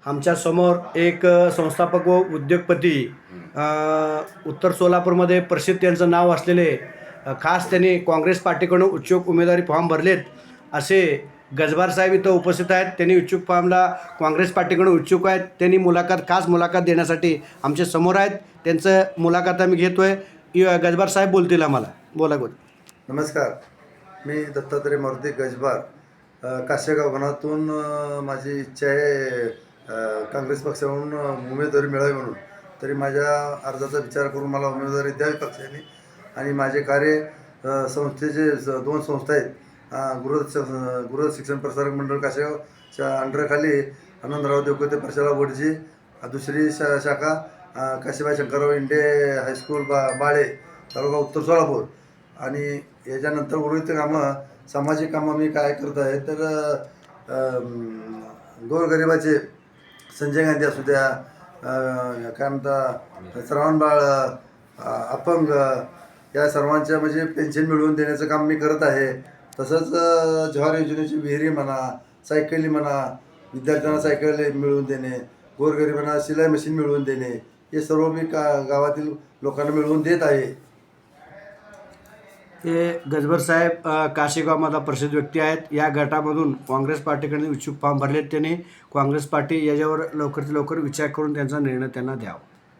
आमच्यासमोर एक संस्थापक व उद्योगपती उत्तर सोलापूरमध्ये प्रसिद्ध त्यांचं नाव असलेले खास त्यांनी काँग्रेस पार्टीकडून इच्छुक उमेदवारी फॉर्म भरलेत असे गजबार साहेब इथं उपस्थित आहेत. त्यांनी इच्छुक फॉर्मला काँग्रेस पार्टीकडून इच्छुक आहेत. त्यांनी खास मुलाखत देण्यासाठी आमच्या समोर आहेत. त्यांचं मुलाखत आम्ही घेतोय. गजबार साहेब बोलतील आम्हाला. बोला. नमस्कार, मी दत्तात्रय मारुती गजबार, काशेगाव गणातून माझी इच्छा आहे काँग्रेस पक्षाकडून उमेदवारी मिळावी म्हणून. तरी माझ्या अर्जाचा विचार करून मला उमेदवारी द्यावी पक्षाने. आणि माझे कार्य संस्थेचे 2 संस्था आहेत. गृह शिक्षण प्रसारक मंडळ काशेगावच्या अंडरखाली आनंदराव देवकोते प्रशाला वडजी, दुसरी शाखा काशीबाई शंकरराव इंडे हायस्कूल बाळे, तालुका उत्तर सोलापूर. आणि याच्यानंतर उर्वरित कामं, सामाजिक कामं मी काय करत आहे तर गोरगरिबाचे संजय गांधी असू द्या, काय म्हणता श्रावणबाळ, अपंग या सर्वांच्या म्हणजे पेन्शन मिळवून देण्याचं काम मी करत आहे. तसंच जवाहर योजनेची विहिरी म्हणा, सायकली म्हणा, विद्यार्थ्यांना सायकल मिळवून देणे, गोरगरिबांना शिलाई मशीन मिळवून देणे, हे सर्व मी गावातील लोकांना मिळवून देत आहे. हे गजबर साहेब काशेगावमधला प्रसिद्ध व्यक्ती आहेत. या गटामधून काँग्रेस पार्टीकडे इच्छुक फॉर्म भरलेत. त्यांनी काँग्रेस पार्टी याच्यावर लवकरात लवकर विचार करून त्यांचा निर्णय त्यांना द्यावा.